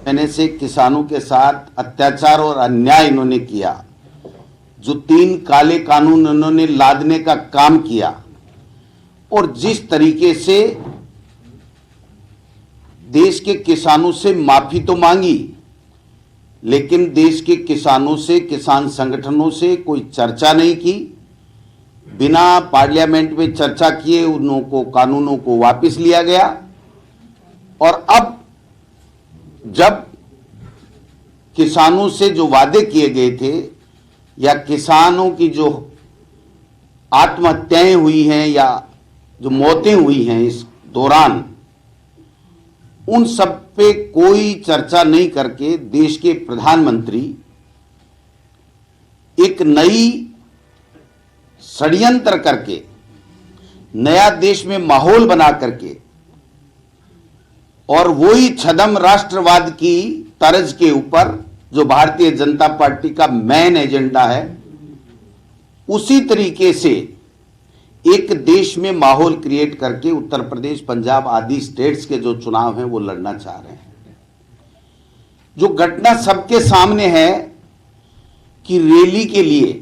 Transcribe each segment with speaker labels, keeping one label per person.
Speaker 1: महीने से किसानों के साथ अत्याचार और अन्याय इन्होंने किया, जो 3 काले कानून इन्होंने लादने का काम किया और जिस तरीके से देश के किसानों से माफी तो मांगी, लेकिन देश के किसानों से, किसान संगठनों से कोई चर्चा नहीं की। बिना पार्लियामेंट में चर्चा किए उनको कानूनों को वापस लिया गया और अब जब किसानों से जो वादे किए गए थे या किसानों की जो आत्महत्याएं हुई हैं या जो मौतें हुई हैं इस दौरान, उन सब पे कोई चर्चा नहीं करके देश के प्रधानमंत्री एक नई षड्यंत्र करके, नया देश में माहौल बना करके और वही छद्म राष्ट्रवाद की तर्ज के ऊपर जो भारतीय जनता पार्टी का मेन एजेंडा है, उसी तरीके से एक देश में माहौल क्रिएट करके उत्तर प्रदेश, पंजाब आदि स्टेट्स के जो चुनाव हैं वो लड़ना चाह रहे हैं। जो घटना सबके सामने है कि रैली के लिए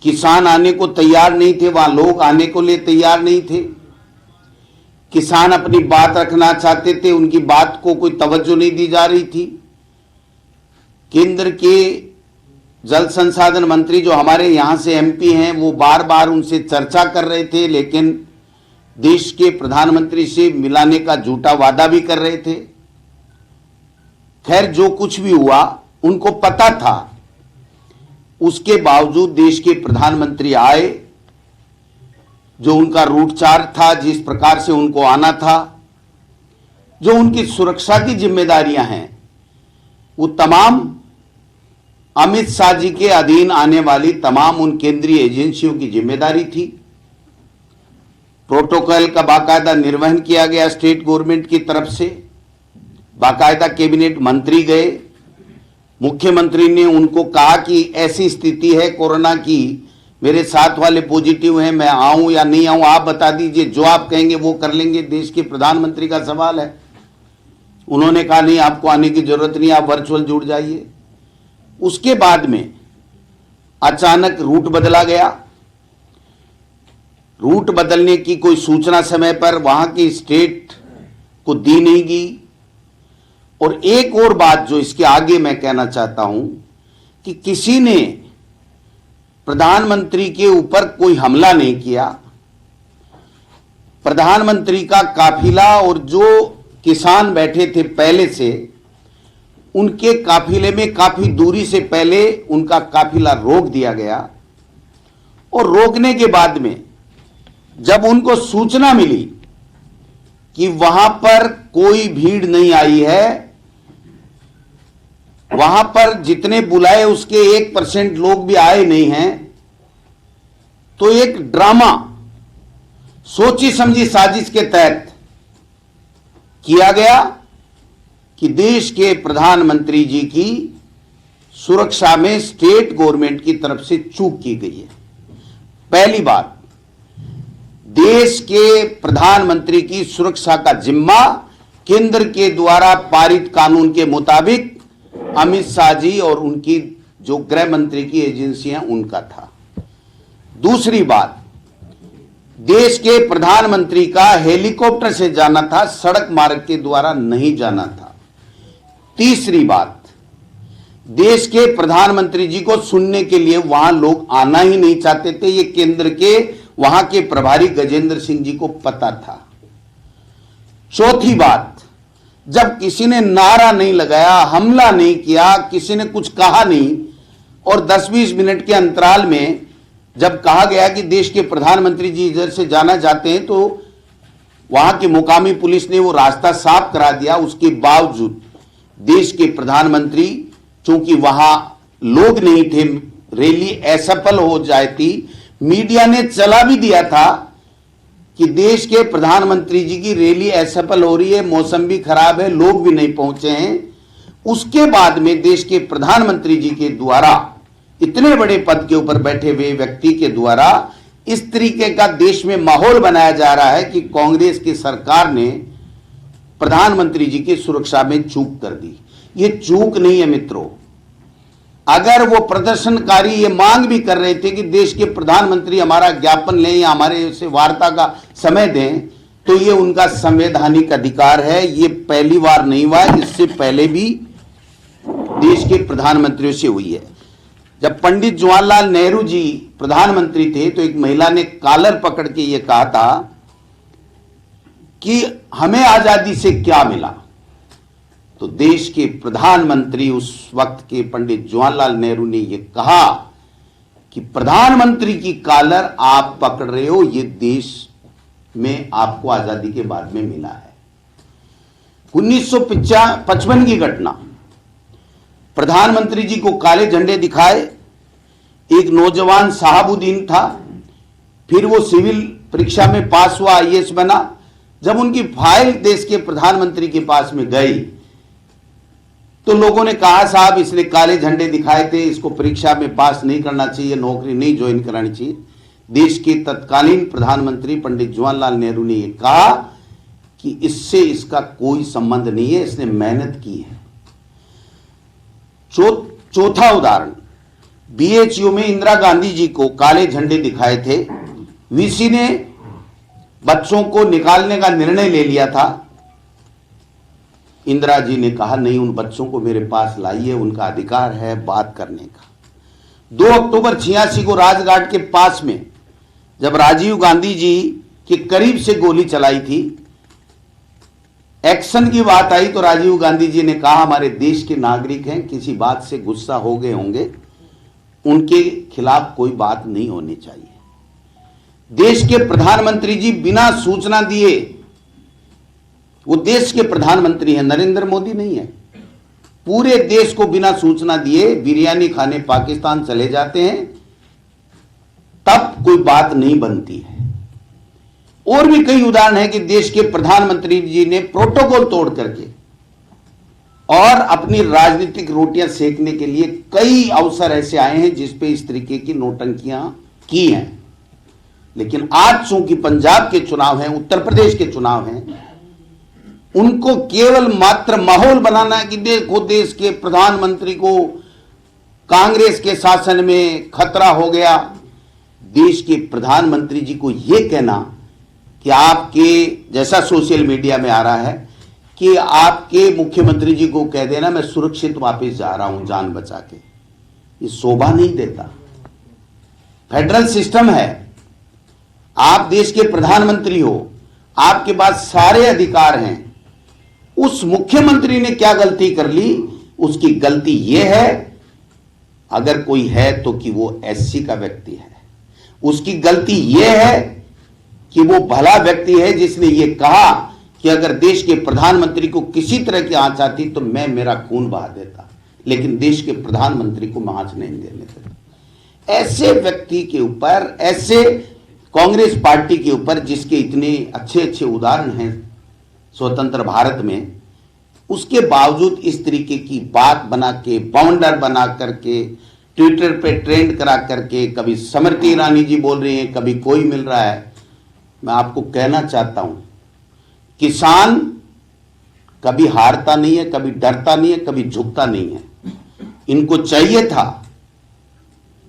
Speaker 1: किसान आने को तैयार नहीं थे, वहां लोग आने को लिए तैयार नहीं थे। किसान अपनी बात रखना चाहते थे, उनकी बात को कोई तवज्जो नहीं दी जा रही थी। केंद्र के जल संसाधन मंत्री जो हमारे यहां से एमपी हैं, वो बार बार उनसे चर्चा कर रहे थे, लेकिन देश के प्रधानमंत्री से मिलाने का झूठा वादा भी कर रहे थे। खैर, जो कुछ भी हुआ उनको पता था, उसके बावजूद देश के प्रधानमंत्री आए। जो उनका रूट चार्ज था, जिस प्रकार से उनको आना था, जो उनकी सुरक्षा की जिम्मेदारियां हैं, वो तमाम अमित शाह जी के अधीन आने वाली तमाम उन केंद्रीय एजेंसियों की जिम्मेदारी थी। प्रोटोकॉल का बाकायदा निर्वहन किया गया स्टेट गवर्नमेंट की तरफ से, बाकायदा कैबिनेट मंत्री गए, मुख्यमंत्री ने उनको कहा कि ऐसी स्थिति है कोरोना की, मेरे साथ वाले पॉजिटिव हैं, मैं आऊं या नहीं आऊं आप बता दीजिए, जो आप कहेंगे वो कर लेंगे, देश के प्रधानमंत्री का सवाल है। उन्होंने कहा नहीं, आपको आने की जरूरत नहीं, आप वर्चुअल जुड़ जाइए। उसके बाद में अचानक रूट बदला गया। रूट बदलने की कोई सूचना समय पर वहां की स्टेट को दी नहीं गई। और एक और बात जो इसके आगे मैं कहना चाहता हूं कि किसी ने प्रधानमंत्री के ऊपर कोई हमला नहीं किया। प्रधानमंत्री का काफिला और जो किसान बैठे थे पहले से, उनके काफिले में काफी दूरी से पहले उनका काफिला रोक दिया गया और रोकने के बाद में जब उनको सूचना मिली कि वहां पर कोई भीड़ नहीं आई है, वहां पर जितने बुलाए उसके 1% लोग भी आए नहीं हैं, तो एक ड्रामा सोची समझी साजिश के तहत किया गया कि देश के प्रधानमंत्री जी की सुरक्षा में स्टेट गवर्नमेंट की तरफ से चूक की गई है। पहली बात, देश के प्रधानमंत्री की सुरक्षा का जिम्मा केंद्र के द्वारा पारित कानून के मुताबिक अमित शाह जी और उनकी जो गृह मंत्री की एजेंसियां, उनका था। दूसरी बात, देश के प्रधानमंत्री का हेलीकॉप्टर से जाना था, सड़क मार्ग के द्वारा नहीं जाना था। तीसरी बात, देश के प्रधानमंत्री जी को सुनने के लिए वहां लोग आना ही नहीं चाहते थे। ये केंद्र के वहां के प्रभारी गजेंद्र सिंह जी को पता था। चौथी बात, जब किसी ने नारा नहीं लगाया, हमला नहीं किया, किसी ने कुछ कहा नहीं और 10-20 मिनट के अंतराल में जब कहा गया कि देश के प्रधानमंत्री जी इधर से जाना चाहते हैं, तो वहां की मुकामी पुलिस ने वो रास्ता साफ करा दिया। उसके बावजूद देश के प्रधानमंत्री, चूंकि वहां लोग नहीं थे, रैली असफल हो जाती, मीडिया ने चला भी दिया था कि देश के प्रधानमंत्री जी की रैली असफल हो रही है, मौसम भी खराब है, लोग भी नहीं पहुंचे हैं। उसके बाद में देश के प्रधानमंत्री जी के द्वारा, इतने बड़े पद के ऊपर बैठे हुए व्यक्ति के द्वारा इस तरीके का देश में माहौल बनाया जा रहा है कि कांग्रेस की सरकार ने प्रधानमंत्री जी की सुरक्षा में चूक कर दी। ये चूक नहीं है मित्रों। अगर वो प्रदर्शनकारी ये मांग भी कर रहे थे कि देश के प्रधानमंत्री हमारा ज्ञापन लें या हमारे से वार्ता का समय दें, तो ये उनका संवैधानिक अधिकार है। ये पहली बार नहीं हुआ है, इससे पहले भी देश के प्रधानमंत्रियों से हुई है। जब पंडित जवाहरलाल नेहरू जी प्रधानमंत्री थे तो एक महिला ने कॉलर पकड़ के ये कहा था कि हमें आजादी से क्या मिला। तो देश के प्रधानमंत्री उस वक्त के पंडित जवाहरलाल नेहरू ने यह कहा कि प्रधानमंत्री की कॉलर आप पकड़ रहे हो, यह देश में आपको आजादी के बाद में मिला है। 1955 की घटना, प्रधानमंत्री जी को काले झंडे दिखाए, एक नौजवान साहबुद्दीन था, फिर वो सिविल परीक्षा में पास हुआ, आईएएस बना। जब उनकी फाइल देश के प्रधानमंत्री के पास में गई तो लोगों ने कहा साहब इसने काले झंडे दिखाए थे, इसको परीक्षा में पास नहीं करना चाहिए, नौकरी नहीं ज्वाइन करानी चाहिए। देश के तत्कालीन प्रधानमंत्री पंडित जवाहरलाल नेहरू ने यह कहा कि इससे इसका कोई संबंध नहीं है, इसने मेहनत की है। चौथा उदाहरण, बीएचयू में इंदिरा गांधी जी को काले झंडे दिखाए थे, वीसी ने बच्चों को निकालने का निर्णय ले लिया था। इंदिरा जी ने कहा नहीं, उन बच्चों को मेरे पास लाइए, उनका अधिकार है बात करने का। 2 अक्टूबर 86 को राजघाट के पास में जब राजीव गांधी जी के करीब से गोली चलाई थी, एक्शन की बात आई तो राजीव गांधी जी ने कहा हमारे देश के नागरिक हैं, किसी बात से गुस्सा हो गए होंगे, उनके खिलाफ कोई बात नहीं होनी चाहिए। देश के प्रधानमंत्री जी बिना सूचना दिए, वो देश के प्रधानमंत्री हैं, नरेंद्र मोदी नहीं है, पूरे देश को बिना सूचना दिए बिरयानी खाने पाकिस्तान चले जाते हैं, तब कोई बात नहीं बनती है। और भी कई उदाहरण है कि देश के प्रधानमंत्री जी ने प्रोटोकॉल तोड़ करके और अपनी राजनीतिक रोटियां सेकने के लिए कई अवसर ऐसे आए हैं जिस पे इस तरीके की नौटंकियां की हैं। लेकिन आज चूंकि पंजाब के चुनाव हैं, उत्तर प्रदेश के चुनाव हैं, उनको केवल मात्र माहौल बनाना कि देखो देश के प्रधानमंत्री को कांग्रेस के शासन में खतरा हो गया। देश के प्रधानमंत्री जी को यह कहना कि आपके, जैसा सोशल मीडिया में आ रहा है कि आपके मुख्यमंत्री जी को कह देना मैं सुरक्षित वापस जा रहा हूं जान बचा के, ये शोभा नहीं देता। फेडरल सिस्टम है, आप देश के प्रधानमंत्री हो, आपके पास सारे अधिकार हैं। उस मुख्यमंत्री ने क्या गलती कर ली, उसकी गलती यह है, अगर कोई है तो कि वो एससी का व्यक्ति है। उसकी गलती यह है कि वो भला व्यक्ति है जिसने ये कहा कि अगर देश के प्रधानमंत्री को किसी तरह की आंच आती तो मैं मेरा खून बहा देता, लेकिन देश के प्रधानमंत्री को मैं आंच नहीं देने देता। ऐसे व्यक्ति के ऊपर, ऐसे कांग्रेस पार्टी के ऊपर जिसके इतने अच्छे अच्छे उदाहरण हैं स्वतंत्र भारत में, उसके बावजूद इस तरीके की बात बना के, बाउंडर बना करके, ट्विटर पे ट्रेंड करा करके, कभी स्मृति ईरानी जी बोल रही हैं, कभी कोई मिल रहा है। मैं आपको कहना चाहता हूं, किसान कभी हारता नहीं है, कभी डरता नहीं है, कभी झुकता नहीं है। इनको चाहिए था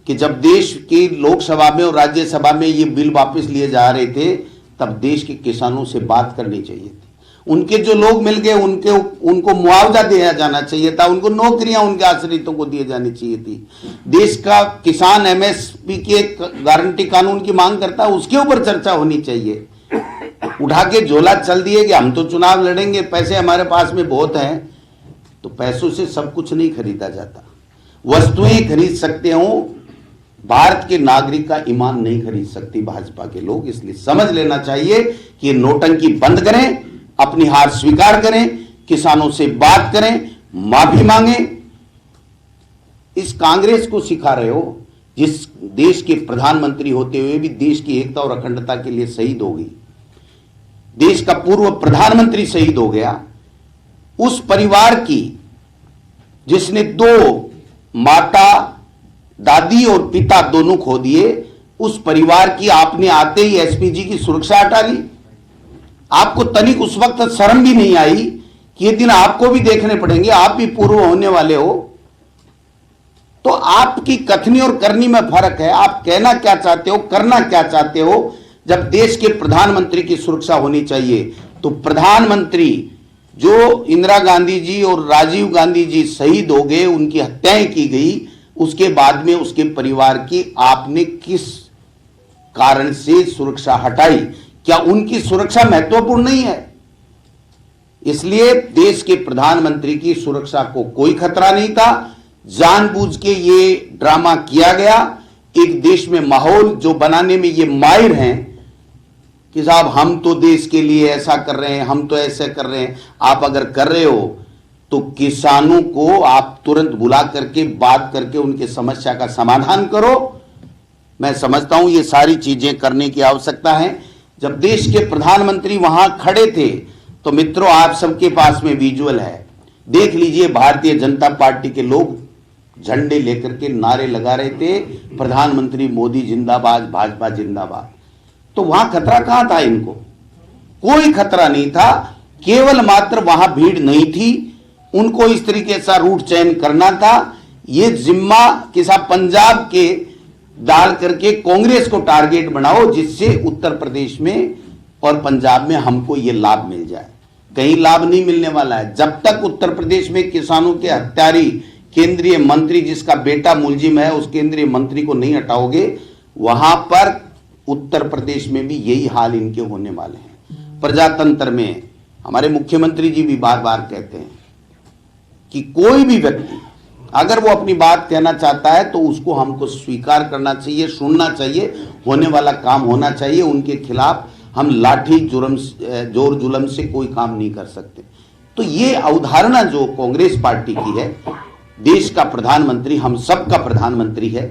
Speaker 1: कि जब देश की लोकसभा में और राज्यसभा में ये बिल वापस लिए जा रहे थे, तब देश के किसानों से बात करनी चाहिए थी। उनके जो लोग मिल गए उनको मुआवजा दिया जाना चाहिए था, उनको नौकरियां उनके आश्रितों को दी जानी चाहिए थी। देश का किसान एमएसपी के गारंटी कानून की मांग करता है, उसके ऊपर चर्चा होनी चाहिए। उठा के झोला चल दिए कि हम तो चुनाव लड़ेंगे, पैसे हमारे पास में बहुत हैं, तो पैसों से सब कुछ नहीं खरीदा जाता। वस्तुएं खरीद सकते हो, भारत के नागरिक का ईमान नहीं खरीद सकती भाजपा के लोग। इसलिए समझ लेना चाहिए कि नोटंकी बंद करें, अपनी हार स्वीकार करें, किसानों से बात करें, माफी मांगें। इस कांग्रेस को सिखा रहे हो जिस देश के प्रधानमंत्री होते हुए भी देश की एकता और अखंडता के लिए शहीद हो गई, देश का पूर्व प्रधानमंत्री शहीद हो गया, उस परिवार की जिसने 2 माता, दादी और पिता दोनों खो दिए, उस परिवार की आपने आते ही एसपीजी की सुरक्षा हटा ली। आपको तनिक उस वक्त शर्म भी नहीं आई कि ये दिन आपको भी देखने पड़ेंगे, आप भी पूर्व होने वाले हो। तो आपकी कथनी और करनी में फर्क है। आप कहना क्या चाहते हो, करना क्या चाहते हो। जब देश के प्रधानमंत्री की सुरक्षा होनी चाहिए तो प्रधानमंत्री, जो इंदिरा गांधी जी और राजीव गांधी जी शहीद हो गए, उनकी हत्याएं की गई, उसके बाद में उसके परिवार की आपने किस कारण से सुरक्षा हटाई? क्या उनकी सुरक्षा महत्वपूर्ण नहीं है? इसलिए देश के प्रधानमंत्री की सुरक्षा को कोई खतरा नहीं था। जानबूझ के ये ड्रामा किया गया। एक देश में माहौल जो बनाने में ये माहिर हैं कि साहब हम तो देश के लिए ऐसा कर रहे हैं, हम तो ऐसे कर रहे हैं। आप अगर कर रहे हो तो किसानों को आप तुरंत बुला करके बात करके उनकी समस्या का समाधान करो। मैं समझता हूं ये सारी चीजें करने की आवश्यकता है। जब देश के प्रधानमंत्री वहां खड़े थे तो मित्रों, आप सबके पास में विजुअल है, देख लीजिए, भारतीय जनता पार्टी के लोग झंडे लेकर के नारे लगा रहे थे, प्रधानमंत्री मोदी जिंदाबाद, भाजपा जिंदाबाद। तो वहां खतरा कहां था? इनको कोई खतरा नहीं था। केवल मात्र वहां भीड़ नहीं थी, उनको इस तरीके से रूट चयन करना था। ये जिम्मा कि साहब पंजाब के डाल करके कांग्रेस को टारगेट बनाओ, जिससे उत्तर प्रदेश में और पंजाब में हमको ये लाभ मिल जाए। कहीं लाभ नहीं मिलने वाला है। जब तक उत्तर प्रदेश में किसानों के हत्यारी केंद्रीय मंत्री, जिसका बेटा मुलजिम है, उस केंद्रीय मंत्री को नहीं हटाओगे, वहां पर उत्तर प्रदेश में भी यही हाल इनके होने वाले हैं। प्रजातंत्र में हमारे मुख्यमंत्री जी भी बार बार कहते हैं कि कोई भी व्यक्ति अगर वो अपनी बात कहना चाहता है तो उसको हमको स्वीकार करना चाहिए, सुनना चाहिए, होने वाला काम होना चाहिए। उनके खिलाफ हम लाठी जोर जुलम से कोई काम नहीं कर सकते। तो ये अवधारणा जो कांग्रेस पार्टी की है, देश का प्रधानमंत्री हम सब का प्रधानमंत्री है।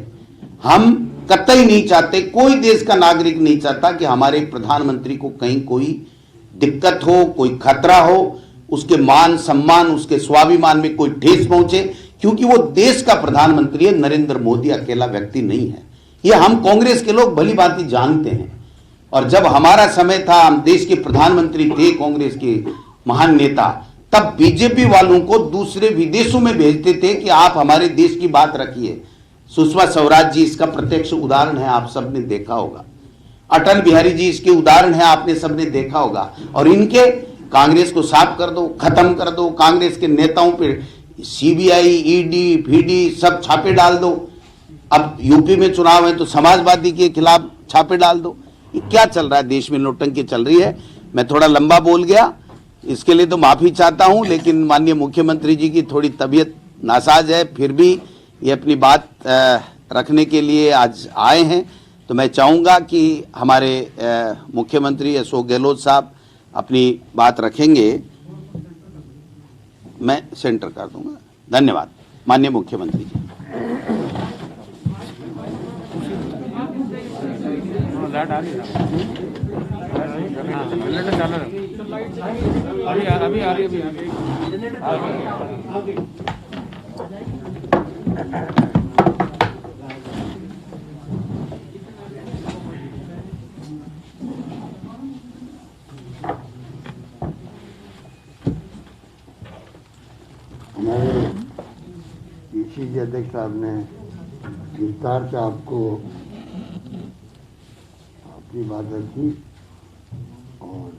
Speaker 1: हम कतई नहीं चाहते, कोई देश का नागरिक नहीं चाहता कि हमारे प्रधानमंत्री को कहीं कोई दिक्कत हो, कोई खतरा हो, उसके मान सम्मान, उसके स्वाभिमान में कोई ठेस पहुंचे, क्योंकि वो देश का प्रधानमंत्री है। नरेंद्र मोदी अकेला व्यक्ति नहीं है। ये हम कांग्रेस के लोग भली भांति जानते हैं। और जब हमारा समय था, हम देश के प्रधानमंत्री थे, कांग्रेस के महान नेता, तब बीजेपी वालों को दूसरे विदेशों में भेजते थे कि आप हमारे देश की बात रखिए। सुषमा स्वराज जी इसका प्रत्यक्ष उदाहरण है, आप सबने देखा होगा। अटल बिहारी जी इसके उदाहरण है, आपने सबने देखा होगा। और इनके कांग्रेस को साफ कर दो, खत्म कर दो। कांग्रेस के नेताओं पे सीबीआई, ईडी, पीडी सब छापे डाल दो। अब यूपी में चुनाव है तो समाजवादी के खिलाफ छापे डाल दो। ये क्या चल रहा है देश में? नौटंकी चल रही है। मैं थोड़ा लंबा बोल गया, इसके लिए तो माफी चाहता हूं, लेकिन माननीय मुख्यमंत्री जी की थोड़ी तबीयत नासाज है, फिर भी ये अपनी बात रखने के लिए आज आए हैं। तो मैं चाहूंगा कि हमारे मुख्यमंत्री अशोक गहलोत साहब अपनी बात रखेंगे। मैं सेंटर कर दूंगा। धन्यवाद माननीय मुख्यमंत्री जी।
Speaker 2: अभी आ रही
Speaker 3: हमारे पीसीसी अध्यक्ष साहब ने विस्तार से आपको अपनी बात रखी और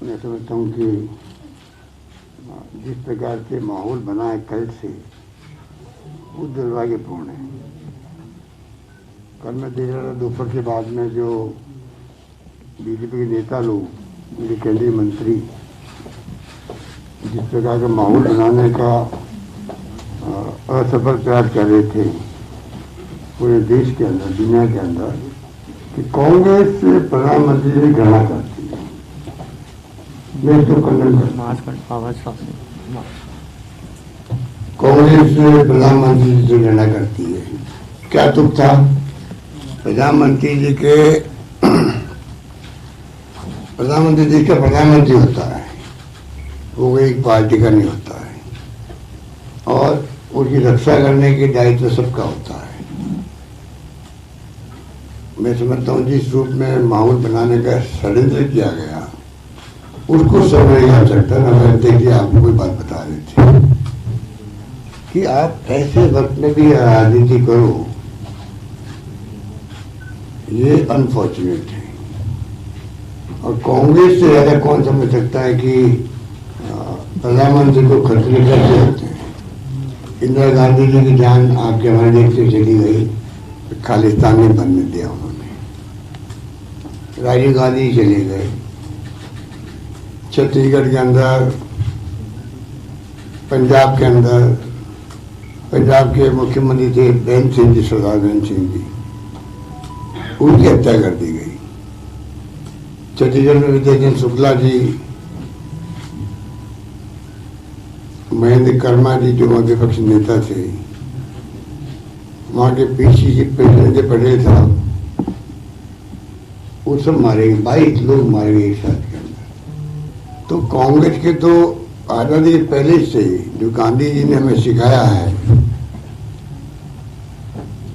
Speaker 3: मैं समझता हूँ कि जिस प्रकार से माहौल बना है कल से, वो दुर्भाग्यपूर्ण है। कल मैं देख रहा था दोपहर के बाद में जो बीजेपी के नेता लोग, उनके केंद्रीय मंत्री जिस प्रकार का माहौल बनाने का असफल प्रयास कर रहे थे पूरे देश के अंदर, दुनिया के अंदर, कि कांग्रेस प्रधानमंत्री से घृणा करती है। मैं इसको खंडन करता हूं। कांग्रेस प्रधानमंत्री से घृणा करती है। क्या तुक था? प्रधानमंत्री जी के प्रधानमंत्री देश का प्रधानमंत्री होता है, वो एक पार्टी का नहीं होता है, और उसकी रक्षा करने की दायित्व सबका होता है। मैं समझता हूँ जिस रूप में माहौल बनाने का षड्यंत्र किया गया, उसको समझ नहीं आ सकता ना। मैं देखिए आपको कोई बात बता रहे थे कि आप ऐसे वक्त में भी राजनीति करो, ये अनफॉर्चुनेट है। और कांग्रेस से ज्यादा कौन समझ सकता है कि प्रधानमंत्री को खतरे कैसे होते हैं। इंदिरा गांधी जी की जान आपके हमारे देश से चली गई, खालिस्तान में बनने दिया उन्होंने। राजीव गांधी चले गए, छत्तीसगढ़ के अंदर, पंजाब के अंदर, पंजाब के मुख्यमंत्री थे बेन सिंह जी, सरदार बेन सिंह जी, उनकी हत्या कर दी गई। छत्तीसगढ़ में विजय शुक्ला जी, महेंद्र कर्मा जी जो विपक्ष नेता थे, वहां के पीछे जी पटेल साहब, वो सब मारे गए, 22 लोग मारे गए एक साथ के अंदर। तो कांग्रेस के तो आजादी के पहले से जो गांधी जी ने हमें सिखाया है,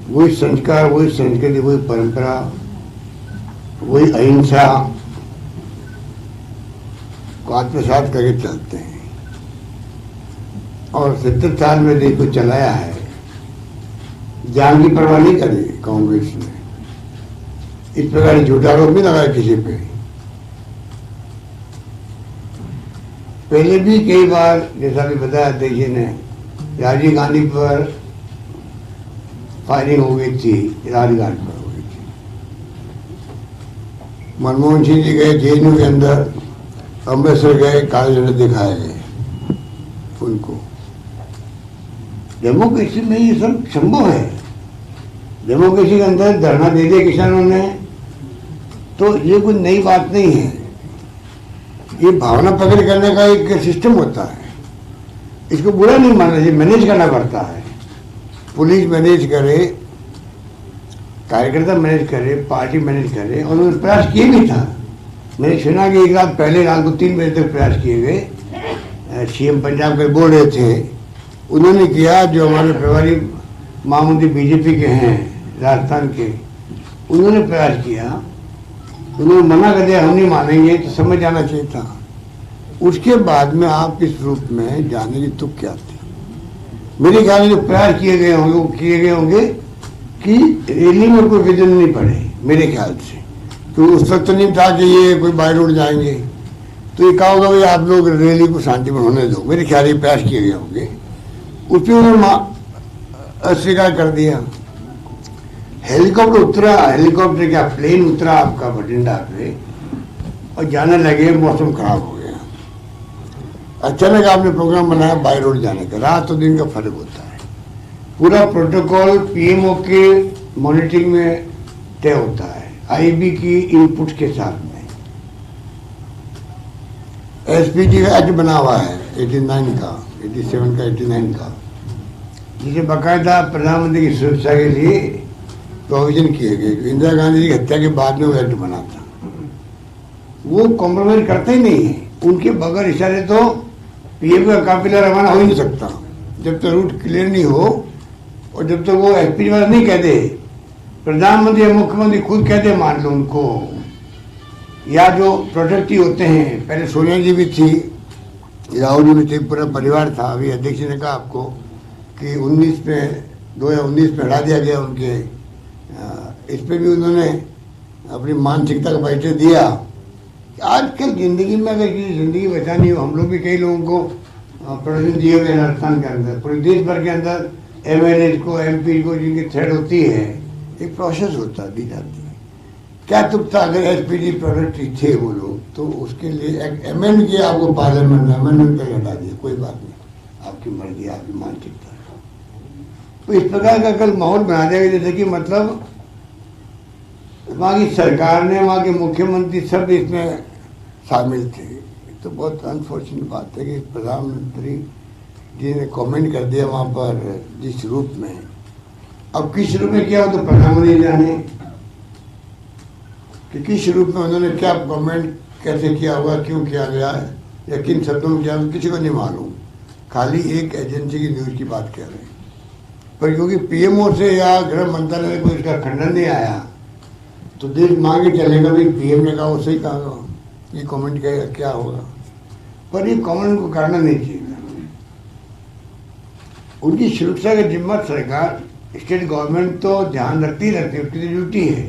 Speaker 3: वही संस्कार, वही संस्कृति, वही परंपरा, वही अहिंसा को आत्मसात करके चलते हैं। और 70 साल में देश को चलाया है, जान की परवाह नहीं करी कांग्रेस ने। इस प्रकार झूठा आरोप नहीं लगाया किसी पे। पहले भी कई बार, जैसा भी बताया अध्यक्ष जी ने, राजीव गांधी पर फायरिंग हो गई थी, राजघाट पर हो गई थी। मनमोहन सिंह जी गए जेएनयू के अंदर, अमृतसर गए, काले झंडे दिखाए गए उनको। डेमोक्रेसी में ये सब संभव है। डेमोक्रेसी के अंदर धरना दे दिया किसानों ने, तो ये कोई नई बात नहीं है। ये भावना प्रकट करने का एक सिस्टम होता है, इसको बुरा नहीं मानना चाहिए, मैनेज करना पड़ता है। पुलिस मैनेज करे, कार्यकर्ता मैनेज करे, पार्टी मैनेज करे, और उन्होंने प्रयास किए भी था। मैंने सुना कि एक रात पहले रात को 3 बजे तक प्रयास किए गए। सीएम पंजाब के बोल रहे थे, उन्होंने किया। जो हमारे प्रभारी महामंत्री बीजेपी के हैं राजस्थान के, उन्होंने प्रयास किया। उन्होंने मना कर दिया, हम नहीं मानेंगे, तो समझ जाना चाहिए था। उसके बाद में आप इस रूप में जाने की तुक क्या थी? मेरे ख्याल में जो प्रयास किए गए होंगे, वो किए गए होंगे कि रैली में कोई विजन नहीं पड़े, मेरे ख्याल से। तो उस वक्त तो नहीं था कि ये कोई बाय रोड जाएंगे, तो ये कहा होगा भाई आप लोग रैली को शांति में होने दो। मेरे ख्याल ये प्रयास किए गए होंगे। उसमें उन्होंने अस्वीकार कर दिया। हेलीकॉप्टर उतरा, हेलीकॉप्टर क्या प्लेन उतरा आपका बठिंडा पे, और जाने लगे, मौसम खराब हो गया। अचानक आपने प्रोग्राम बनाया बाय रोड जाने का। रात और दिन का फर्क होता है। पूरा प्रोटोकॉल पीएमओ के मॉनिटरिंग में तय होता है, आईबी की इनपुट के साथ में। एसपीजी का एक्ट बना हुआ है 89 का, 87 का, 89 का, जिसे बाकायदा प्रधानमंत्री की सुरक्षा के लिए प्रोविजन किए गए। इंदिरा गांधी जी की हत्या के बाद में वो एक्ट बना था। वो कॉम्प्रोमाइज करते ही नहीं है। उनके बगैर इशारे तो पीएम का काफिला रवाना हो ही नहीं सकता, जब तक रूट क्लियर नहीं हो, और जब तक वो एसपी वाला नहीं कह दे, प्रधानमंत्री या मुख्यमंत्री खुद कहते मान लो उनको, या जो प्रोटेक्टी होते हैं। पहले सोनिया जी भी थी, राहुल जी भी थे, पूरा परिवार था। अभी अध्यक्ष ने कहा आपको कि 2019 में हटा दिया गया उनके, इस पर भी उन्होंने अपनी मानसिकता का परिचय दिया। आजकल जिंदगी में अगर किसी जिंदगी बचानी हो, हम लोग भी कई लोगों को प्रोटेक्शन दिए हुए राजस्थान के अंदर, पूरे देश भर के अंदर एमएलए को, एमपी को जिनकी थ्रेड होती है, एक प्रोसेस होता है, दी जाती है। क्या तुक था अगर एसपीजी प्रोडक्ट थे वो लोग, तो उसके लिए एक अमेंड किया आपको पार्लियामेंट में, अमेंडमेंट पर हटा दिया, कोई बात नहीं, आपकी मर्जी, आपकी मानसिकता। तो इस प्रकार का कल माहौल बना दिया गया, जैसे कि मतलब वहाँ की सरकार ने, वहाँ के मुख्यमंत्री सब इसमें शामिल थे। तो बहुत अनफॉर्चुनेट बात है कि प्रधानमंत्री जी ने कमेंट कर दिया वहाँ पर जिस रूप में। अब किस रूप में किया हो तो प्रधानमंत्री जाने कि किस रूप में उन्होंने क्या कमेंट कैसे किया होगा, क्यों किया गया है, या किन शब्दों में किया, किसी को नहीं मालूम। खाली एक एजेंसी की न्यूज़ की बात कर रहे हैं। पर क्योंकि पीएमओ से या गृह मंत्रालय को इसका खंडन नहीं आया, तो देश मांगे चलेगा भाई पीएम ने कहा वो सही कहा, ये कमेंट क्या होगा। पर ये कॉमन को करना नहीं चाहिए था। उनकी सुरक्षा का जिम्मा सरकार, स्टेट गवर्नमेंट तो ध्यान रखती है, उसकी तो ड्यूटी है,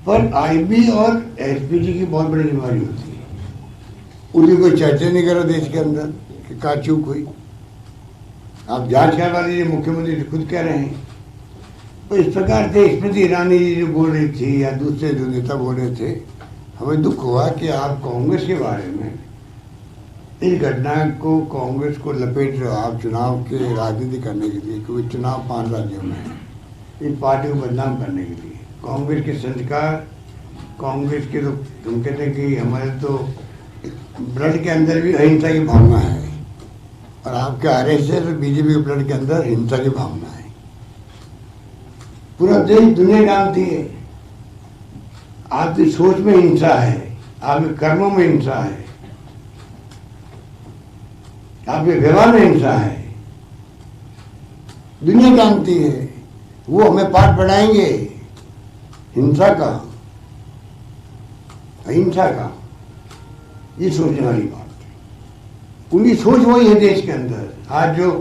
Speaker 3: पर आईबी और एसपीजी की बहुत बड़ी जिम्मेवारी होती है। उनकी कोई चर्चा नहीं करो देश के अंदर कि क्या चूक हुई। आप जांच करवा लीजिए, मुख्यमंत्री जी खुद कह रहे हैं। तो इस प्रकार से स्मृति ईरानी जी जो बोल रही थी या दूसरे जो नेता बोल रहे थे, हमें दुख हुआ कि आप कांग्रेस के बारे में इस घटना को, कांग्रेस को लपेट रहे हो आप चुनाव के राजनीति करने के लिए, क्योंकि चुनाव 5 राज्यों में है, इस पार्टी को बदनाम करने के लिए। कांग्रेस के संस्कार, कांग्रेस के तो हम कहते हैं कि हमारे तो ब्लड के अंदर भी अहिंसा की भावना है, और आपके आरएसएस और बीजेपी के ब्लड के अंदर हिंसा की भावना है। पूरा देश दुनिया जानती है आपकी सोच में हिंसा है, आपके कर्मों में हिंसा है, आपके व्यवहार में हिंसा है, दुनिया जानती है। वो हमें पाठ पढ़ाएंगे हिंसा का, अहिंसा का, ये सोचने वाली बात है। उनकी सोच वही है देश के अंदर। आज जो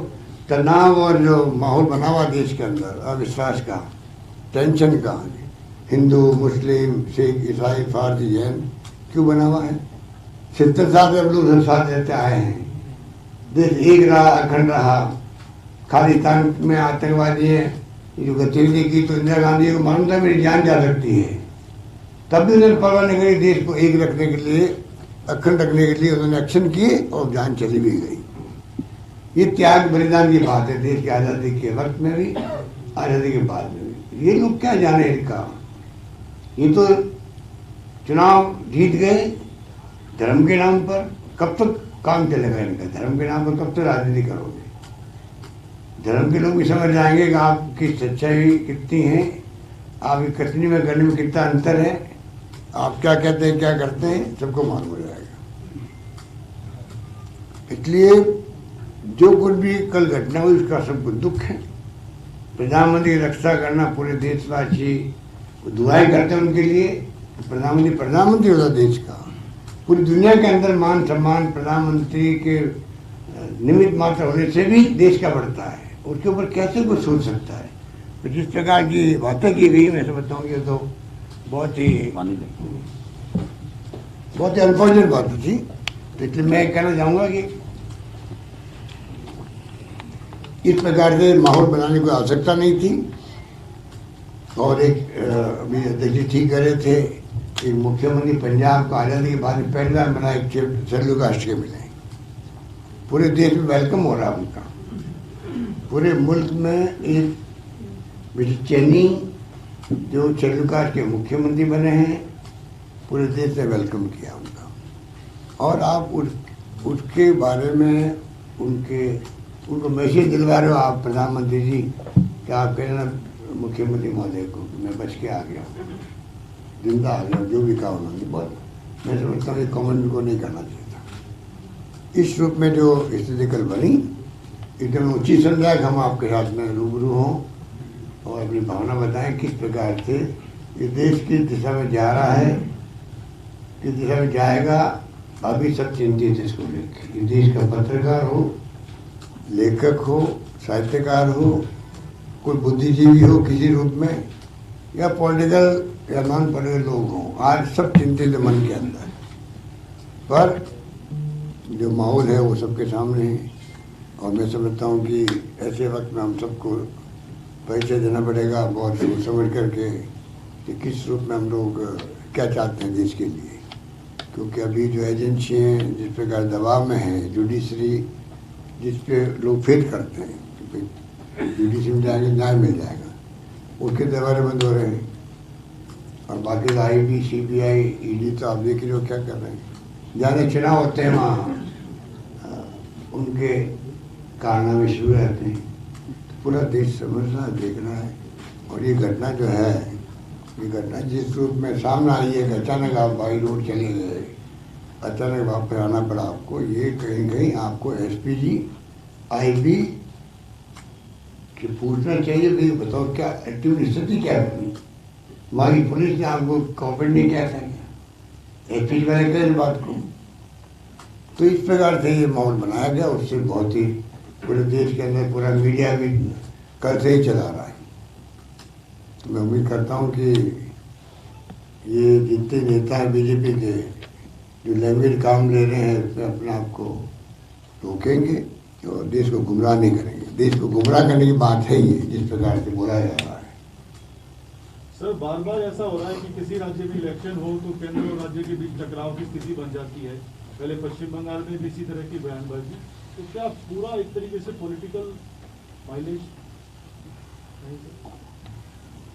Speaker 3: तनाव और जो माहौल बना हुआ देश के अंदर, अविश्वास का, टेंशन का, हिंदू, मुस्लिम, सिख, ईसाई, फारसी, जैन, क्यों बना हुआ है? 70 साल से हम लोग साथ रहते आए हैं, देश एक रहा, अखंड रहा। खालिस्तान में आतंकवादी है जो गतिविधि की तो इंदिरा गांधी को मालूम था मेरी जान जा सकती है, तब भी उन्होंने परवाह नहीं करी। देश को एक रखने के लिए, अखंड रखने के लिए उन्होंने एक्शन किए और जान चली भी गई। ये त्याग बलिदान की बात है, देश की आज़ादी के वक्त में भी, आज़ादी के बाद में भी। ये लोग क्या जाने इनका, ये तो चुनाव जीत गए धर्म के नाम पर। कब तक काम चलेगा इनका? धर्म के नाम पर कब तक राजनीति करोगे? धर्म के लोग भी समझ जाएंगे कि आपकी सच्चाई कितनी है, आपकी कथनी में करने में कितना अंतर है, आप क्या कहते हैं क्या करते हैं, सबको मालूम हो जाएगा। इसलिए जो कुछ भी कल घटना हुई उसका सबको दुख है। प्रधानमंत्री की रक्षा करना, पूरे देशवासी दुआएं करते हैं उनके लिए। प्रधानमंत्री होता देश का, पूरी दुनिया के अंदर मान सम्मान प्रधानमंत्री के निमित्त मात्र होने से भी देश का बढ़ता है। उसके ऊपर कैसे कोई सोच सकता है? तो जिस प्रकार की बातें की गई, मैं समझता हूँ कि तो बहुत ही अनफॉर्चुनेट बात थी। तो इसलिए मैं कहना चाहूँगा कि इस प्रकार से माहौल बनाने की आवश्यकता नहीं थी। और एक अभी अध्यक्ष ठीक कर रहे थे, एक मुख्यमंत्री पंजाब को आज़ादी के बाद में पहली बार बना, एक शेड्यूल कास्ट के मिले। पूरे देश में वेलकम हो रहा उनका। पूरे मुल्क में एक मिस्टर चेनी जो शेड्यूल कास्ट के मुख्यमंत्री बने हैं, पूरे देश ने वेलकम किया उनका। और आप उसके बारे में उनको मैसेज दिलवा रहे हो आप प्रधानमंत्री जी, कि आप कह रहे मुख्यमंत्री महोदय को मैं बच के आ गया, जिंदा आ गया, जो भी कहा उन्होंने। बहुत मैं समझता हूँ कॉमन को नहीं करना चाहिए था। इस रूप में जो स्थिति कल बनी, एकदम उचित समझा कि हम आपके साथ में रूबरू हों और अपनी भावना बताएं किस प्रकार से ये देश किस दिशा में जा रहा है, किस दिशा में जाएगा। अभी सब चिंतित है इसको लेकर। ये देश का पत्रकार हो, लेखक हो, साहित्यकार हो, कोई बुद्धिजीवी हो किसी रूप में, या पॉलिटिकल या नॉन पॉलिटिकल लोग हों, आज सब चिंतित है मन के अंदर। पर जो माहौल है वो सबके सामने है। और मैं समझता हूँ कि ऐसे वक्त में हम सबको परिचय देना पड़ेगा बहुत सोच समझ करके कि किस रूप में हम लोग क्या चाहते हैं देश के लिए। क्योंकि अभी जो एजेंसी हैं जिस प्रकार दबाव में है, जुडिशरी जिस पे लोग फेल करते हैं कि जुडिशरी में जाएंगे न्याय मिल जाएगा, उसके दबाव बंद हो रहे हैं। और बाकी आईबी, सीबीआई, ईडी तो आप देख रहे हो क्या कर रहे हैं। जहाँ चुनाव होते हैं वहाँ उनके कारनामे शुरू रहते हैं। तो पूरा देश समझना देखना है। और ये घटना जो है, ये घटना जिस रूप में सामने आई है कि अचानक आप बाई रोड चले गए, अचानक वापस आना पड़ा आपको, ये कहीं कहीं आपको एसपीजी, आईबी कि पूछना चाहिए भाई बताओ क्या एक्टिव स्थिति क्या हुई। हमारी पुलिस ने आपको कॉपरेट नहीं किया था क्या? एसपीजी वाले कह इस बात को, तो इस प्रकार से ये माहौल बनाया गया, उससे बहुत ही पूरे देश के अंदर पूरा मीडिया भी कल से ही चला रहा है। तो मैं उम्मीद करता हूँ कि ये जितने नेता हैं बीजेपी के जो लैंग्वेज काम ले रहे हैं उसमें अपने आप को रोकेंगे और देश को गुमराह नहीं करेंगे। देश को गुमराह करने की बात है ये, जिस प्रकार से बोला जा रहा है।
Speaker 2: सर बार बार ऐसा हो रहा है कि किसी राज्य में इलेक्शन हो तो केंद्र और राज्य के बीच टकराव की स्थिति बन जाती है। पहले पश्चिम बंगाल में भी इसी तरह की बयानबाजी, तो क्या पूरा एक तरीके से पॉलिटिकल माइलेज?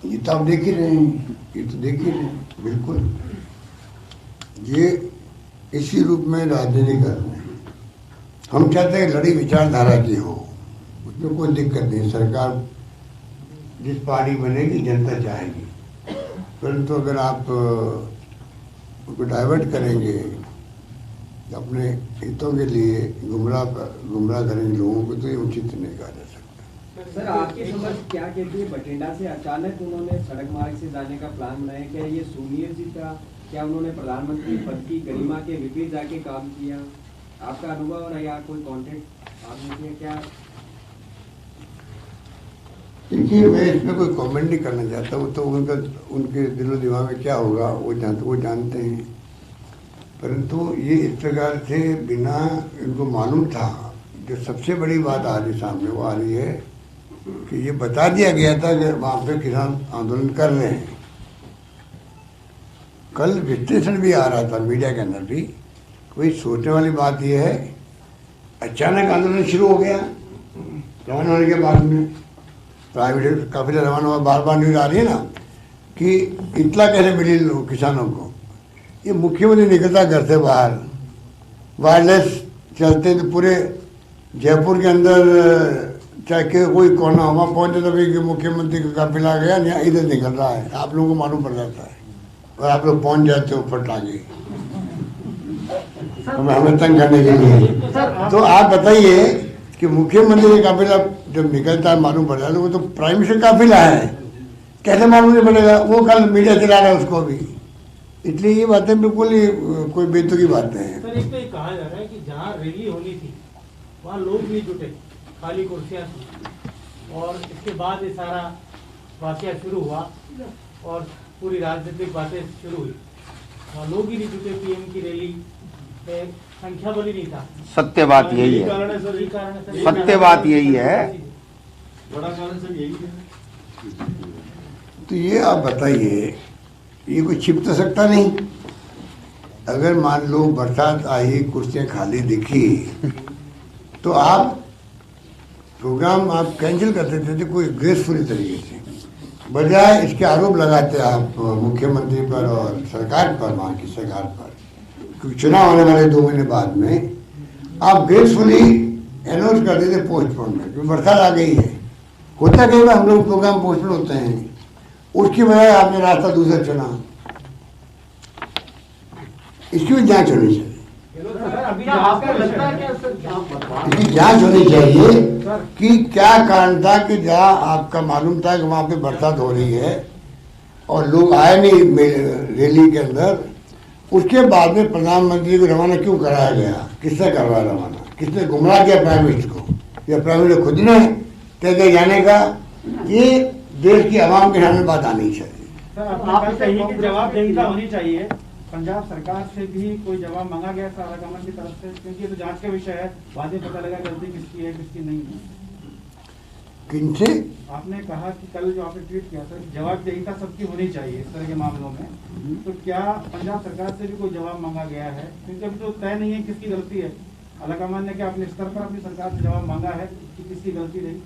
Speaker 3: ये तो आप देख ही रहे हैं, ये तो देख ही रहे हैं, बिल्कुल ये इसी रूप में राजनीति कर रहे हैं। हम चाहते हैं लड़ी विचारधारा की हो, उसमें कोई दिक्कत नहीं। सरकार जिस पार्टी बनेगी जनता चाहेगी, परंतु अगर आप उनको डाइवर्ट करेंगे अपने हितों के लिए, गुमराह करेंगे लोगों को, तो ये उचित नहीं कहा जा सकता।
Speaker 4: सर आपकी समझ क्या कहती है, बठिंडा से अचानक उन्होंने सड़क मार्ग से जाने का प्लान बनाया, क्या ये सोनिया जी का, क्या उन्होंने प्रधानमंत्री पद की गरिमा के विपरीत जाके काम किया? आपका अनुभव रहा या कोई कॉन्टेक्ट आपने किया क्या?
Speaker 3: देखिए मैं इसमें कोई कमेंट नहीं करना चाहता हूँ, तो उनके दिलो दिमाग में क्या होगा वो जानते हैं। परंतु ये इस प्रकार से बिना इनको मालूम था, जो सबसे बड़ी बात आ रही सामने वो आ रही है कि ये बता दिया गया था कि वहाँ पे किसान आंदोलन कर रहे हैं। कल विश्लेषण भी आ रहा था मीडिया के अंदर भी। कोई सोचने वाली बात यह है, अचानक आंदोलन शुरू हो गया रवाना होने के बाद में, प्राइवेट काफिला रवाना हुआ, बार बार न्यूज आ रही है ना कि इतना कैसे मिली किसानों को। ये मुख्यमंत्री निकलता घर से बाहर, वायरलेस चलते तो पूरे जयपुर के अंदर चाहे कोई कोना हो वहाँ पहुँचे तो भी मुख्यमंत्री का काफिला गया, यहाँ इधर निकल रहा है, आप लोगों को मालूम पड़ जाता है और आप लोग पहुँच जाते हो फट आगे हमें तंग करने के लिए। तो आप बताइए कि मुख्यमंत्री का काफिला जब निकलता है मालूम पड़ जाता है, वो तो प्राइम मिनिस्टर काफिला है, कैसे मालूम नहीं पड़ेगा? वो कल मीडिया चला रहा है उसको भी। इसलिए ये बातें बिल्कुल ही कोई बेतुकी बातें हैं।
Speaker 5: सर एक तो ये कहा जा रहा है कि जहाँ रैली होनी थी वहाँ लोग नहीं जुटे, खाली कुर्सियाँ थी, और इसके बाद ये सारा वाकया शुरू हुआ और पूरी राजनीतिक बातें शुरू हुई। वहाँ लोग ही नहीं जुटे, पीएम की रैली में संख्या बल ही नहीं था।
Speaker 1: सत्य बात यही है,
Speaker 2: कारण है सर,
Speaker 5: यही कारण है सर।
Speaker 1: सत्य बात यही है।
Speaker 2: बड़ा कारण सर यही है।
Speaker 3: तो ये आप बताइए, ये कोई छिप तो सकता नहीं। अगर मान लो बरसात आई, कुर्सियाँ खाली दिखी, तो आप प्रोग्राम आप कैंसिल कर देते थे कोई ग्रेसफुली तरीके से, बजाय इसके आरोप लगाते आप मुख्यमंत्री पर और सरकार पर, वहाँ की सरकार पर, क्योंकि चुनाव आने वाले 2 महीने बाद में। आप ग्रेसफुली अनाउंस कर देते पोस्टपोनमेंट, क्योंकि बरसात आ गई है। होता कई बार हम लोग प्रोग्राम पोस्टपोन होते हैं, उसकी बजाय आपने रास्ता दूसरा चुना। इसकी भी जांच होनी चाहिए, इसकी जांच होनी चाहिए कि क्या कारण था कि जहाँ आपका मालूम था कि वहाँ पे बरसात हो रही है और लोग आए नहीं रैली के अंदर, उसके बाद में प्रधानमंत्री को रवाना क्यों कराया गया? किसने करवाया रवाना? किसने गुमराह किया प्राइम मिनिस्टर को? या प्राइम मिनिस्टर खुद ने तय किया जाने का? ये देश की आवाम के सामने बात आनी चाहिए।
Speaker 6: सर आप कहिए कि जवाबदेहिता होनी चाहिए। पंजाब सरकार से भी कोई जवाब मांगा गया सारा कमल की तरफ से, क्योंकि ये तो जांच का विषय है, बाद में पता लगा गलती किसकी है किसकी नहीं है।
Speaker 3: किनसे?
Speaker 6: आपने कहा कि कल जो आपने ट्वीट किया था, जवाबदेहिता सबकी होनी चाहिए इस तरह के मामलों में, तो क्या पंजाब सरकार से भी कोई जवाब मांगा गया है? क्योंकि अभी तो तय नहीं है किसकी गलती है। आलाकमान ने क्या अपने स्तर पर अपनी सरकार से जवाब मांगा है कि किसकी गलती नहीं?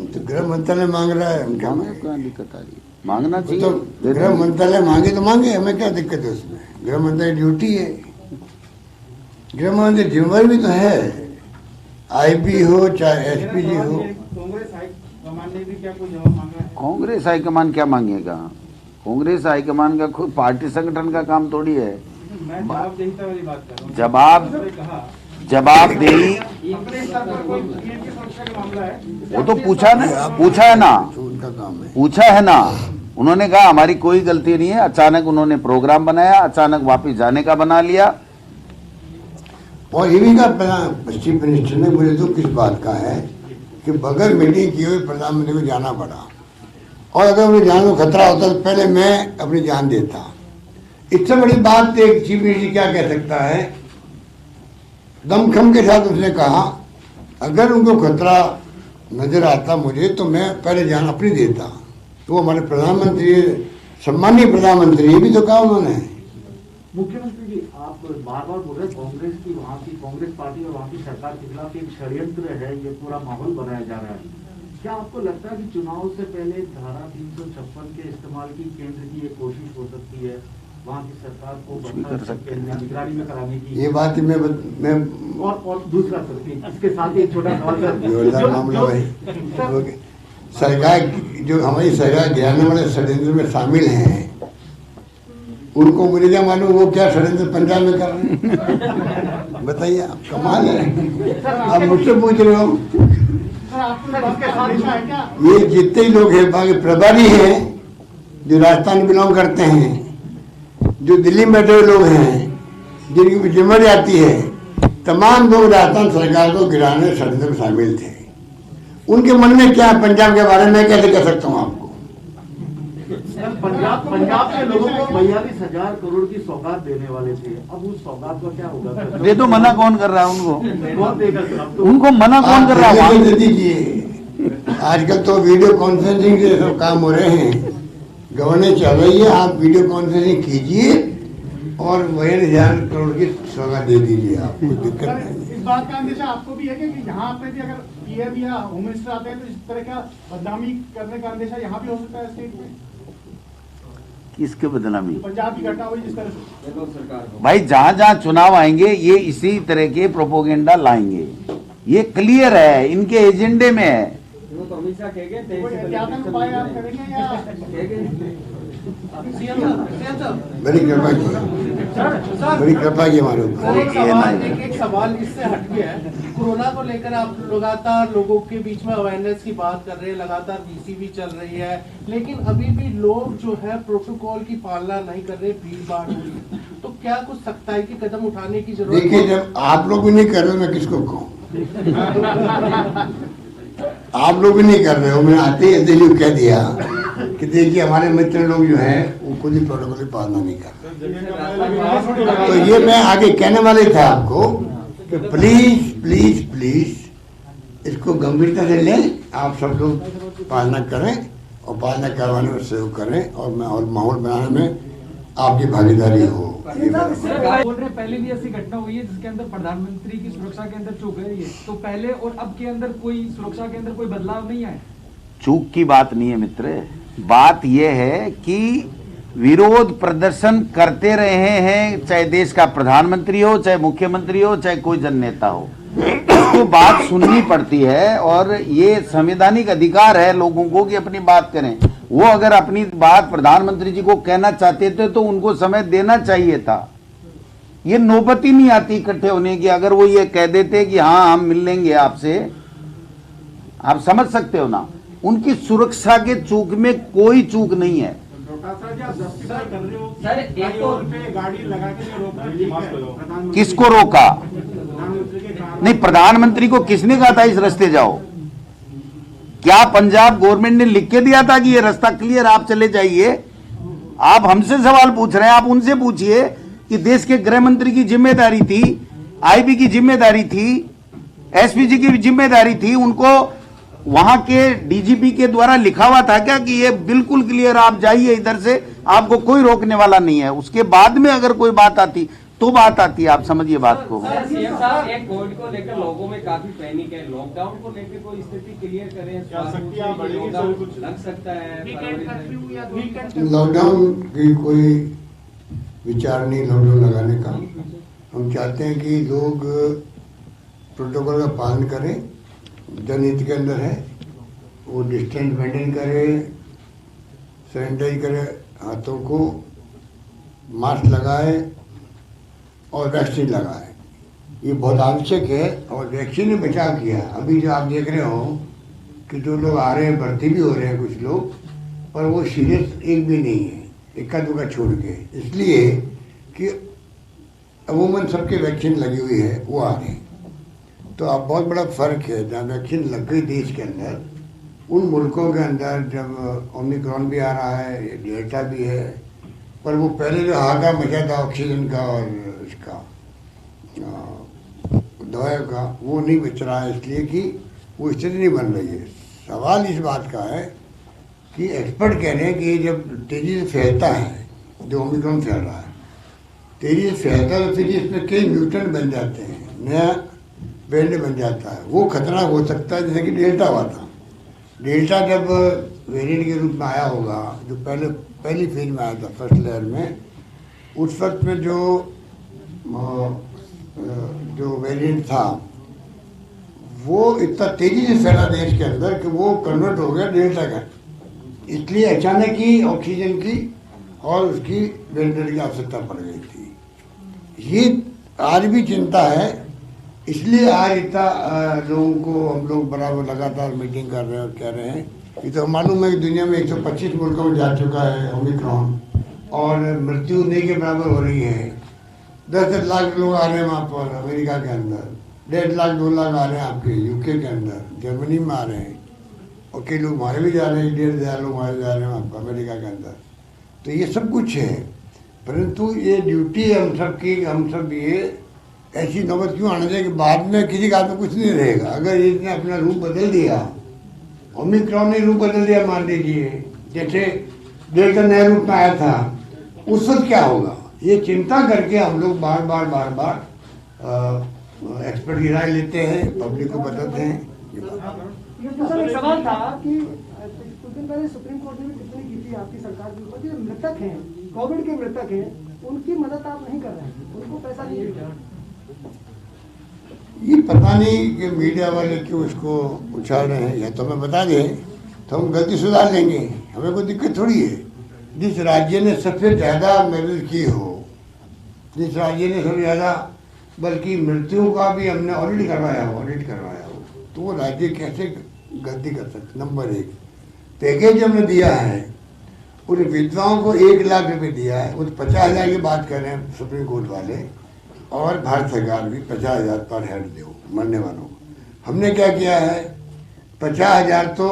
Speaker 3: तो गृह मंत्रालय मांग रहा है, हम क्या मांगे?
Speaker 1: क्या दिक्कत आ रही है? मांगना चाहिए
Speaker 3: तो गृह मंत्रालय मांगे तो मांगे, हमें क्या दिक्कत है उसमें? गृह मंत्रालय ड्यूटी है, गृह मंत्रालय जिम्मेवारी भी तो है। आईपी हो चाहे एसपीजी हो।
Speaker 6: कांग्रेस हाईकमान ने भी क्या कोई जवाब मांगा है?
Speaker 1: कांग्रेस हाईकमान क्या मांगेगा? कांग्रेस हाईकमान का खुद पार्टी संगठन का काम थोड़ी है।
Speaker 6: मैं जवाबदेहिता वाली बात कर रहा हूँ।
Speaker 1: जवाबदेही
Speaker 6: अपने स्तर पर कोई पीएम की सुरक्षा का मामला है,
Speaker 1: वो तो पूछा है ना,
Speaker 3: उनका काम है।
Speaker 1: पूछा है ना। उन्होंने कहा हमारी कोई गलती नहीं है, अचानक उन्होंने प्रोग्राम बनाया, अचानक वापस जाने का बना लिया।
Speaker 3: और ये भी कहा चीफ मिनिस्टर ने, मुझे तो किस बात का है कि बगैर मीटिंग किए हुए प्रधानमंत्री को जाना पड़ा, और अगर अपनी जान को खतरा होता तो पहले मैं अपनी जान देता। इससे बड़ी बात एक चीफ मिनिस्टर क्या कह सकता है? दमखम के साथ उसने कहा अगर उनको खतरा नजर आता मुझे तो मैं पहले जान अपनी देता। तो वो हमारे प्रधानमंत्री, सम्मानीय प्रधानमंत्री, ये भी तो कहा उन्होंने।
Speaker 7: मुख्यमंत्री जी, आप बार बार बोल रहे हैं कांग्रेस की, वहाँ की कांग्रेस पार्टी और वहाँ की सरकार के खिलाफ एक षड्यंत्र है, ये पूरा माहौल बनाया जा रहा है। क्या आपको लगता है कि चुनाव से पहले धारा 356 के इस्तेमाल की केंद्र की ये कोशिश हो सकती है वहाँ की सरकार को निगरानी में कराने की?
Speaker 3: ये बात मैं
Speaker 7: और दूसरा सर, इसके साथ ही एक छोटा
Speaker 3: जोरदार मामला भाई, सरकार जो हमारी सरकार गिराने वाले षड्यंत्र में शामिल हैं, उनको मुझे क्या मालूम वो क्या षड्यंत्र पंजाब में कर रहे हैं? बताइए, आप कमाल है, आप मुझसे पूछ रहे हो। ये जितने ही लोग हैं बाकी प्रभारी हैं जो राजस्थान बिलोंग करते हैं, जो दिल्ली में बैठे हुए लोग हैं जिनकी जिम्मेदारी आती है, तमाम लोग राजस्थान सरकार को गिराने षड्यंत्र में शामिल थे। उनके मन में क्या पंजाब के बारे में कैसे कह सकता हूँ आपको?
Speaker 7: पंजाब के लोगों को 42,000 करोड़ की सौगात देने वाले थे, अब उस सौगात का क्या होगा?
Speaker 1: दे दो, मना कौन कर रहा है उनको?
Speaker 7: कौन देगा सर?
Speaker 1: उनको मना कौन कर रहा है?
Speaker 3: दे दीजिए। आजकल तो वीडियो कॉन्फ्रेंसिंग से सब काम हो रहे हैं, गवर्नेंस चल रही है, आप वीडियो कॉन्फ्रेंसिंग कीजिए और 42,000 करोड़ की सौगात दे दीजिए, आप कोई दिक्कत नहीं।
Speaker 6: इस बात का अंदेशा आपको भी है कि यहाँ पे भी अगर पीएम या होम मिनिस्टर आते हैं तो इस तरह का बदनामी करने का अंदेशा यहाँ भी हो सकता है स्टेट में?
Speaker 1: किसके बदनामी?
Speaker 6: पंजाब की घटना हुई जिस तरह से।
Speaker 4: तो सरकार को
Speaker 1: भाई जहां जहां चुनाव आएंगे ये इसी तरह के प्रोपोगेंडा लाएंगे, ये क्लियर है, इनके एजेंडे में है।
Speaker 4: वो तो हमेशा कहेंगे तेजी
Speaker 6: कोई
Speaker 4: से
Speaker 6: एहतियातन उपाय आप करेंगे या
Speaker 4: कहेंगे?
Speaker 3: बड़ी कृपा की, बड़ी कृपा की हमारे ऊपर।
Speaker 8: एक सवाल इससे हट गया है। कोरोना को लेकर आप लगातार लोगों के बीच में अवेयरनेस की बात कर रहे हैं, लगातार बीसी भी चल रही है, लेकिन अभी भी लोग जो है प्रोटोकॉल की पालना नहीं कर रहे, भीड़ भाड़ हो रही है, तो क्या कुछ सख्ताई के कदम उठाने की जरूरत है?
Speaker 3: देखिए, जब आप लोग भी नहीं कर रहे हो मैं किसको कहूँ? आप लोग भी नहीं कर रहे हो, मैं आते ही दिल्ली कह दिया कि देखिए हमारे मित्र लोग जो हैं वो खुद ही प्रोटोकॉल की पालना नहीं कर रहे। तो ये मैं आगे कहने वाले था आपको कि प्लीज प्लीज प्लीज इसको गंभीरता से लें, आप सब लोग पालना करें और पालना करवाने में सहयोग करें और माहौल बनाने में आपकी भागीदारी हो।
Speaker 9: बोल रहे पहले भी ऐसी घटना हुई है जिसके अंदर प्रधानमंत्री की सुरक्षा के अंदर चूक गई है, तो पहले और अब के अंदर कोई सुरक्षा के अंदर कोई बदलाव नहीं आया?
Speaker 1: चूक की बात नहीं है मित्र, बात यह है कि विरोध प्रदर्शन करते रहे हैं, चाहे देश का प्रधानमंत्री हो, चाहे मुख्यमंत्री हो, चाहे कोई जननेता हो, तो बात सुननी पड़ती है और ये संवैधानिक अधिकार है लोगों को कि अपनी बात करें। वो अगर अपनी बात प्रधानमंत्री जी को कहना चाहते थे तो उनको समय देना चाहिए था। ये नौबत ही नहीं आती इकट्ठे होने की। अगर वो ये कह देते कि हाँ हम मिल लेंगे आपसे, आप समझ सकते हो ना, उनकी सुरक्षा के चूक में कोई चूक नहीं है।
Speaker 6: सर एक तो गाड़ी लगा के रोका,
Speaker 1: किसको रोका? नहीं, प्रधानमंत्री को किसने कहा था इस रास्ते जाओ? क्या पंजाब गवर्नमेंट ने लिख के दिया था कि ये रास्ता क्लियर, आप चले जाइए? आप हमसे सवाल पूछ रहे हैं, आप उनसे पूछिए कि देश के गृह मंत्री की जिम्मेदारी थी, आईबी की जिम्मेदारी थी, एसपीजी की जिम्मेदारी थी, उनको वहां के डीजीपी के द्वारा लिखा हुआ था क्या कि ये बिल्कुल क्लियर, आप जाइए इधर से, आपको कोई रोकने वाला नहीं है? उसके बाद में अगर कोई बात आती तो बात आती है, आप समझिए बात को।
Speaker 4: सीएम साहब, एक कोविड को लेकर लोगों में काफी पैनिक है, लॉकडाउन को लेकर कोई स्थिति क्लियर करें?
Speaker 2: क्या शक्तियां बढ़ेगी सर? कुछ
Speaker 4: लग सकता है
Speaker 3: लॉकडाउन की कोई विचार नहीं लॉकडाउन लगाने का। हम चाहते हैं कि लोग प्रोटोकॉल का पालन करें, जनहित के अंदर है, वो डिस्टेंस मेंटेन करें, सैनिटाइज करें हाथों को, मास्क लगाए और वैक्सीन लगाए। ये बहुत आवश्यक है और वैक्सीन ने बचाव किया। अभी जो आप देख रहे हो कि जो लोग आ रहे हैं, भर्ती भी हो रहे हैं कुछ लोग, पर वो सीरियस एक भी नहीं है, इक्का दुक्का छोड़ के, इसलिए कि अमूमन सबके वैक्सीन लगी हुई है वो आ रहे हैं। तो अब बहुत बड़ा फ़र्क है, जहाँ वैक्सीन लग गई देश के अंदर, उन मुल्कों के अंदर जब ओमिक्रॉन भी आ रहा है, डेल्टा भी है, पर वो पहले जो हाहाकार मचा था ऑक्सीजन का और इसका दवाइयों का, वो नहीं बच रहा है, इसलिए कि वो स्थिति नहीं बन रही है। सवाल इस बात का है कि एक्सपर्ट कह रहे हैं कि ये जब तेज़ी से फैलता है, जो ओमिक्रॉन फैल रहा है, तेज़ी से फैलता है तो फिर इसमें कई म्यूटेंट बन जाते हैं, नया वेरिएंट बन जाता है, वो खतरनाक हो सकता है, जैसे कि डेल्टा हुआ था। डेल्टा जब वेरिएंट के रूप में आया होगा, जो पहली फेज में आया था, फर्स्ट लेयर में, उस वक्त में जो वेरिएंट था वो इतना तेज़ी से फैला देश के अंदर कि वो कन्वर्ट हो गया डेल्टा का। इसलिए अचानक ही ऑक्सीजन की और उसकी वेंटिलेटर की आवश्यकता पड़ गई थी। ये आज भी चिंता है, इसलिए आज इतना लोगों को हम लोग बराबर लगातार मीटिंग कर रहे हैं और कह रहे हैं। ये तो मालूम है कि दुनिया में 125 मुल्कों में जा चुका है ओमिक्रॉन, और मृत्यु नहीं के बराबर हो रही है। 10 लाख लोग आ रहे हैं वहाँ पर अमेरिका के अंदर, 1.5 लाख 2 लाख आ रहे हैं आपके यूके के अंदर, जर्मनी में आ रहे हैं, और कई लोग मारे भी जा रहे हैं, 1,500 लोग मारे जा रहे हैं आपका अमेरिका के अंदर। तो ये सब कुछ है, परंतु ये ड्यूटी है हम सब की, हम सब ये ऐसी नौबत क्यों आना चाहिए कि बाद में किसी का हाथ में कुछ नहीं रहेगा। अगर इसने अपना रूप बदल दिया, ओमिक्रॉन ने रूप बदल दिया, मान लीजिए जैसे डेल्टा नया रूप में आया था, उस वक्त क्या होगा, ये चिंता करके हम लोग बार बार एक्सपर्ट की राय लेते हैं, पब्लिक को बताते हैं।
Speaker 10: एक सवाल था कि कुछ दिन पहले सुप्रीम कोर्ट ने भी टिप्पणी की थी आपकी सरकार के ऊपर, जो मृतक हैं, कोविड के मृतक हैं, उनकी मदद आप नहीं कर रहे हैं, उनको पैसा नहीं दे रहे।
Speaker 3: ये पता नहीं कि मीडिया वाले क्यों इसको उछाल रहे हैं, या तो हमें बता दें तो हम गलती सुधार लेंगे, हमें कोई दिक्कत थोड़ी है। जिस राज्य ने सबसे ज़्यादा मदद की हो, जिस राज्य ने सबसे ज़्यादा, बल्कि मृत्युओं का भी हमने ऑडिट करवाया हो, तो वो राज्य कैसे गलती कर सकते। नंबर 1, पैकेज हमने दिया है, उन विधवाओं को 1 लाख रुपए दिया है, उस 50,000 की बात कर रहे हैं सुप्रीम कोर्ट वाले, और भारत सरकार भी 50,000 पर हेड दो मरने वालों को। हमने क्या किया है, 50,000 तो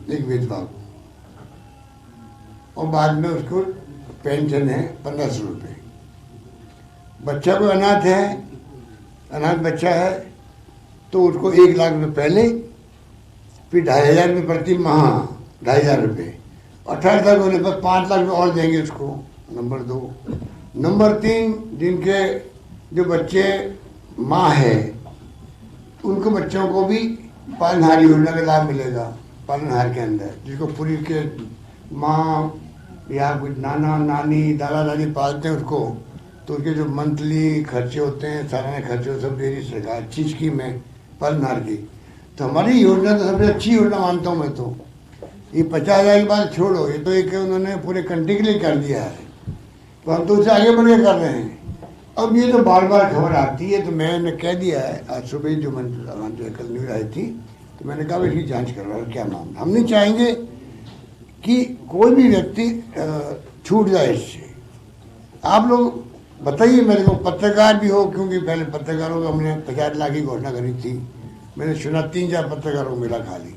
Speaker 3: एक विधवा को, और बाद में उसको पेंशन है 1,500 रुपये। बच्चा कोई अनाथ है, अनाथ बच्चा है, तो उसको 1 लाख रुपये पहले, फिर 2,500 रुपये प्रति माह, 2,500 रुपये, 18 तक होने पर 5 लाख रुपये और देंगे उसको। नंबर 2। नंबर 3, जिनके जो बच्चे माँ है, उनको बच्चों को भी पालनहार योजना का लाभ मिलेगा। पालनहार के अंदर जिसको पूरी के माँ या कुछ नाना नानी दादा दादी पालते हैं उसको, तो उसके जो मंथली खर्चे होते हैं, सालाना खर्चे, सब दे रही सरकार, अच्छी स्कीम है पालनहार की। तो हमारी योजना तो सबसे अच्छी योजना मानता हूँ मैं तो। ये 50,000 की बात छोड़ो, ये तो एक उन्होंने पूरे कंट्री के लिए कर दिया है, तो हम तो उससे आगे बढ़ के कर रहे हैं। अब ये तो बार बार खबर आती है, तो मैंने कह दिया है, आज सुबह जो मंत्री कल न्यूज आई थी, तो मैंने कहा इसकी जांच करवाओ क्या मामला। हम नहीं चाहेंगे कि कोई भी व्यक्ति छूट जाए इससे। आप लोग बताइए मेरे को, पत्रकार भी हो, क्योंकि पहले पत्रकारों को हमने 50 लाख की घोषणा करी थी, मैंने सुना 3-4 पत्रकारों को मिला खाली।